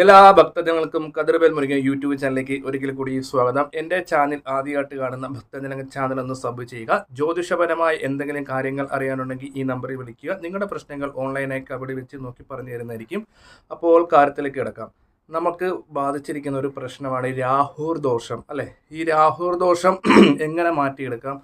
എല്ലാ ഭക്തജനങ്ങൾക്കും കതിർവേൽ മുരുകൻ യൂട്യൂബ് ചാനലിലേക്ക് ഒരിക്കൽ കൂടി സ്വാഗതം. എൻ്റെ ചാനൽ ആദ്യമായിട്ട് കാണുന്ന ഭക്തജനങ്ങൾ ചാനൽ ഒന്ന് സബ് ചെയ്യുക. ജ്യോതിഷപരമായി എന്തെങ്കിലും കാര്യങ്ങൾ അറിയാനുണ്ടെങ്കിൽ ഈ നമ്പറിൽ വിളിക്കുക. നിങ്ങളുടെ പ്രശ്നങ്ങൾ ഓൺലൈനായി അവിടെ വെച്ച് നോക്കി പറഞ്ഞു തരുന്നതായിരിക്കും. അപ്പോൾ കാര്യത്തിലേക്ക് കിടക്കാം. നമുക്ക് ബാധിച്ചിരിക്കുന്ന ഒരു പ്രശ്നമാണ് രാഹുർ ദോഷം, അല്ലേ? ഈ രാഹുർ ദോഷം എങ്ങനെ മാറ്റിയെടുക്കാം?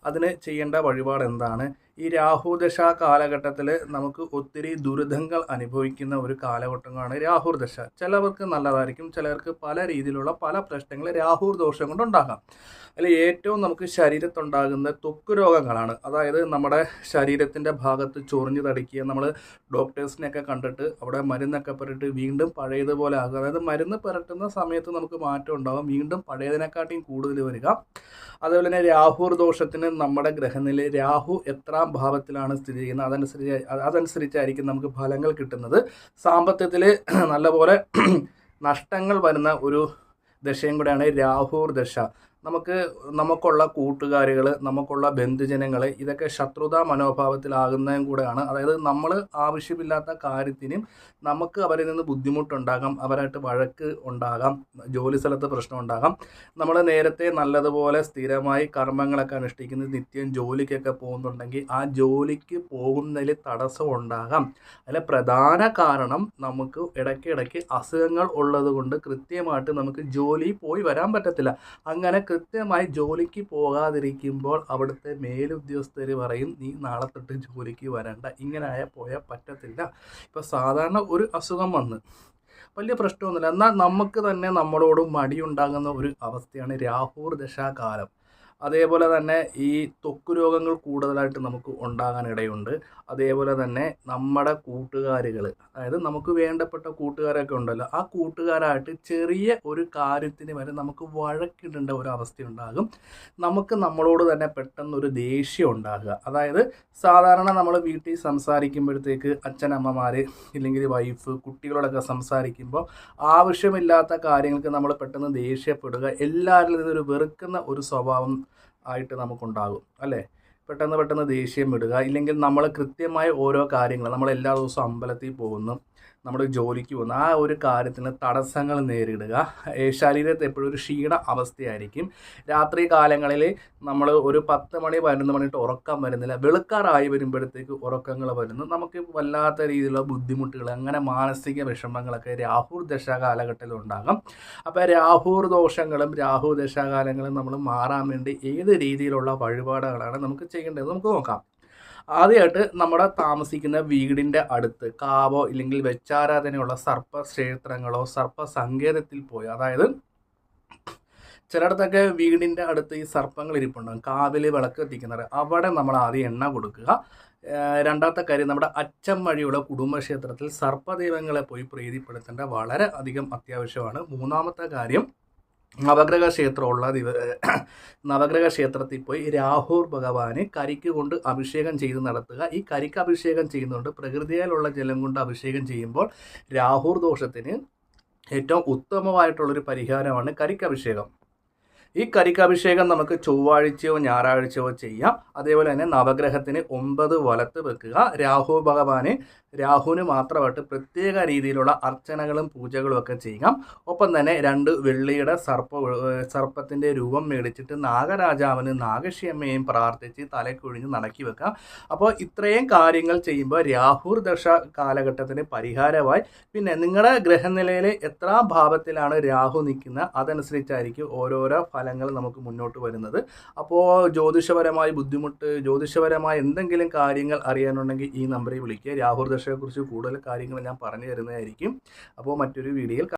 അതിന് ചെയ്യേണ്ട വഴിപാട് എന്താണ്? ഈ രാഹുദശ കാലഘട്ടത്തിൽ നമുക്ക് ഒത്തിരി ദുരിതങ്ങൾ അനുഭവിക്കുന്ന ഒരു കാലഘട്ടമാണ് രാഹുർ ദശ. ചിലവർക്ക് നല്ലതായിരിക്കും, ചിലർക്ക് പല രീതിയിലുള്ള പല പ്രശ്നങ്ങൾ രാഹുർ ദോഷം കൊണ്ടുണ്ടാകാം. അതിൽ ഏറ്റവും നമുക്ക് ശരീരത്തുണ്ടാകുന്ന ത്വക്ക് രോഗങ്ങളാണ്. അതായത് നമ്മുടെ ശരീരത്തിൻ്റെ ഭാഗത്ത് ചൊറിഞ്ഞു തടിക്കുക, നമ്മൾ ഡോക്ടേഴ്സിനെയൊക്കെ കണ്ടിട്ട് അവിടെ മരുന്നൊക്കെ പുരട്ട് വീണ്ടും പഴയതുപോലെ ആകുക. അതായത് മരുന്ന് പുരട്ടുന്ന സമയത്ത് നമുക്ക് മാറ്റം ഉണ്ടാകും, വീണ്ടും പഴയതിനെക്കാട്ടിയും കൂടുതൽ വരിക. അതുപോലെ തന്നെ രാഹുർ ദോഷത്തിന് നമ്മുടെ ഗ്രഹനില രാഹു എത്രാം ഭാവത്തിലാണ് സ്ഥിതി ചെയ്യുന്നത് അതനുസരിച്ചായിരിക്കും നമുക്ക് ഫലങ്ങൾ കിട്ടുന്നത്. സാമ്പത്തികത്തിൽ നല്ലപോലെ നഷ്ടങ്ങൾ വരുന്ന ഒരു ദശയും കൂടെയാണ് രാഹുർ ദശ. നമുക്കുള്ള കൂട്ടുകാരികൾ, നമുക്കുള്ള ബന്ധുജനങ്ങൾ, ഇതൊക്കെ ശത്രുതാ മനോഭാവത്തിലാകുന്നതും കൂടെയാണ്. അതായത് നമ്മൾ ആവശ്യമില്ലാത്ത കാര്യത്തിനും നമുക്ക് അവരിൽ നിന്ന് ബുദ്ധിമുട്ടുണ്ടാകാം, അവരായിട്ട് വഴക്ക് ഉണ്ടാകാം, ജോലി സ്ഥലത്ത് പ്രശ്നം ഉണ്ടാകാം. നമ്മൾ നേരത്തെ നല്ലതുപോലെ സ്ഥിരമായി കർമ്മങ്ങളൊക്കെ അനുഷ്ഠിക്കുന്നത്, നിത്യം ജോലിക്കൊക്കെ പോകുന്നുണ്ടെങ്കിൽ ആ ജോലിക്ക് പോകുന്നതിൽ തടസ്സം ഉണ്ടാകാം. അതിലെ പ്രധാന കാരണം നമുക്ക് ഇടയ്ക്കിടയ്ക്ക് അസുഖങ്ങൾ ഉള്ളത് കൊണ്ട് കൃത്യമായിട്ട് നമുക്ക് ജോലി പോയി വരാൻ പറ്റത്തില്ല. അങ്ങനെ കൃത്യമായി ജോലിക്ക് പോകാതിരിക്കുമ്പോൾ അവിടുത്തെ മേലുദ്യോഗസ്ഥർ പറയും, നീ നാളെ തൊട്ട് ജോലിക്ക് വരണ്ട, ഇങ്ങനെ പോയാൽ പറ്റത്തില്ല. ഇപ്പോൾ സാധാരണ ഒരു അസുഖം വന്ന് വലിയ പ്രശ്നമൊന്നുമില്ല, എന്നാൽ നമുക്ക് തന്നെ നമ്മളോട് മടിയുണ്ടാകുന്ന ഒരു അവസ്ഥയാണ് രാഹുർ ദശാകാലം. അതേപോലെ തന്നെ ഈ ത്വക്ക് രോഗങ്ങൾ കൂടുതലായിട്ട് നമുക്ക് ഉണ്ടാകാനിടയുണ്ട്. അതേപോലെ തന്നെ നമ്മുടെ കൂട്ടുകാരികൾ, അതായത് നമുക്ക് വേണ്ടപ്പെട്ട കൂട്ടുകാരൊക്കെ ഉണ്ടല്ലോ, ആ കൂട്ടുകാരായിട്ട് ചെറിയ ഒരു കാര്യത്തിന് വരെ നമുക്ക് വഴക്കിടേണ്ട ഒരു അവസ്ഥയുണ്ടാകും. നമുക്ക് നമ്മളോട് തന്നെ പെട്ടെന്നൊരു ദേഷ്യം ഉണ്ടാകുക. അതായത് സാധാരണ നമ്മൾ വീട്ടിൽ സംസാരിക്കുമ്പോഴത്തേക്ക് അച്ഛനമ്മമാർ ഇല്ലെങ്കിൽ വൈഫ് കുട്ടികളോടൊക്കെ സംസാരിക്കുമ്പോൾ ആവശ്യമില്ലാത്ത കാര്യങ്ങൾക്ക് നമ്മൾ പെട്ടെന്ന് ദേഷ്യപ്പെടുക, എല്ലാവരിൽ നിന്നൊരു വെറുക്കുന്ന ഒരു സ്വഭാവം ആയിട്ട് നമുക്കുണ്ടാകും, അല്ലേ? പെട്ടെന്ന് ദേഷ്യം വിടുക. ഇല്ലെങ്കിൽ നമ്മൾ കൃത്യമായ ഓരോ കാര്യങ്ങൾ, നമ്മൾ എല്ലാ ദിവസവും അമ്പലത്തിൽ പോകുന്നു, നമ്മൾ ജോലിക്ക് പോകുന്നു, ആ ഒരു കാര്യത്തിന് തടസ്സങ്ങൾ നേരിടുക. ശരീരത്തെ എപ്പോഴും ഒരു ക്ഷീണ അവസ്ഥയായിരിക്കും. രാത്രി കാലങ്ങളിൽ നമ്മൾ ഒരു 10 മണി 11 മണിയിട്ട് ഉറക്കം വരുന്നില്ല, വെളുക്കാറായി വരുമ്പോഴത്തേക്ക് ഉറക്കങ്ങൾ വരുന്നു. നമുക്ക് വല്ലാത്ത രീതിയിലുള്ള ബുദ്ധിമുട്ടുകൾ, അങ്ങനെ മാനസിക വിഷമങ്ങളൊക്കെ രാഹുർ ദശ കാലഘട്ടത്തിൽ ഉണ്ടാകും. അപ്പോൾ രാഹുർ ദോഷങ്ങളും രാഹു ദശാകാലങ്ങളും നമ്മൾ മാറാൻ വേണ്ടി ഏത് രീതിയിലുള്ള വഴിപാടുകളാണ് നമുക്ക് ചെയ്യേണ്ടത് നമുക്ക് നോക്കാം. ആദ്യമായിട്ട് നമ്മുടെ താമസിക്കുന്ന വീടിൻ്റെ അടുത്ത് കാവോ ഇല്ലെങ്കിൽ വെച്ചാരാധനയുള്ള സർപ്പക്ഷേത്രങ്ങളോ സർപ്പസങ്കേതത്തിൽ പോയി, അതായത് ചിലയിടത്തൊക്കെ വീടിൻ്റെ അടുത്ത് ഈ സർപ്പങ്ങൾ ഇരിപ്പുണ്ടാകും, കാവിൽ വിളക്ക് എത്തിക്കുന്നത്, അവിടെ നമ്മൾ ആദ്യം എണ്ണ കൊടുക്കുക. രണ്ടാമത്തെ കാര്യം, നമ്മുടെ അച്ചം വഴിയുള്ള കുടുംബക്ഷേത്രത്തിൽ സർപ്പദൈവങ്ങളെ പോയി പ്രീതിപ്പെടുത്തേണ്ട വളരെ അധികം അത്യാവശ്യമാണ്. മൂന്നാമത്തെ കാര്യം, നവഗ്രഹ ക്ഷേത്രത്തിൽ പോയി രാഹുർ ഭഗവാന് കരിക്ക് കൊണ്ട് അഭിഷേകം ചെയ്ത് നടത്തുക. ഈ കരിക്ക് അഭിഷേകം ചെയ്യുന്നതുകൊണ്ട് പ്രകൃതിയിലുള്ള ജലം കൊണ്ട് അഭിഷേകം ചെയ്യുമ്പോൾ രാഹുർ ദോഷത്തിന് ഏറ്റവും ഉത്തമമായിട്ടുള്ളൊരു പരിഹാരമാണ് കരിക്കഭിഷേകം. ഈ കരിക്കഭിഷേകം നമുക്ക് ചൊവ്വാഴ്ചയോ ഞായറാഴ്ചയോ ചെയ്യാം. അതേപോലെ തന്നെ നവഗ്രഹത്തിന് 9 വലത്ത് വെക്കുക. രാഹുവിന് മാത്രമായിട്ട് പ്രത്യേക രീതിയിലുള്ള അർച്ചനകളും പൂജകളും ഒക്കെ ചെയ്യാം. ഒപ്പം തന്നെ 2 വെള്ളിയുടെ സർപ്പത്തിൻ്റെ രൂപം മേടിച്ചിട്ട് നാഗരാജാവിന് നാഗശ്യമ്മയും പ്രാർത്ഥിച്ച് തലക്കൊഴിഞ്ഞ് നടക്കി വെക്കാം. അപ്പോൾ ഇത്രയും കാര്യങ്ങൾ ചെയ്യുമ്പോൾ രാഹുർ ദശ കാലഘട്ടത്തിന് പരിഹാരമായി. പിന്നെ നിങ്ങളുടെ ഗ്രഹനിലയിൽ എത്ര ഭാവത്തിലാണ് രാഹു നിൽക്കുന്നത് അതനുസരിച്ചായിരിക്കും ഓരോരോ ഫലങ്ങൾ നമുക്ക് മുന്നോട്ട് വരുന്നത്. അപ്പോൾ ജ്യോതിഷപരമായ എന്തെങ്കിലും കാര്യങ്ങൾ അറിയാനുണ്ടെങ്കിൽ ഈ നമ്പറിൽ വിളിക്കുക. രാഹുർ ദശയെക്കുറിച്ച് കൂടുതൽ കാര്യങ്ങൾ ഞാൻ പറഞ്ഞു തരുന്നതായിരിക്കും. അപ്പോൾ മറ്റൊരു വീഡിയോയിൽ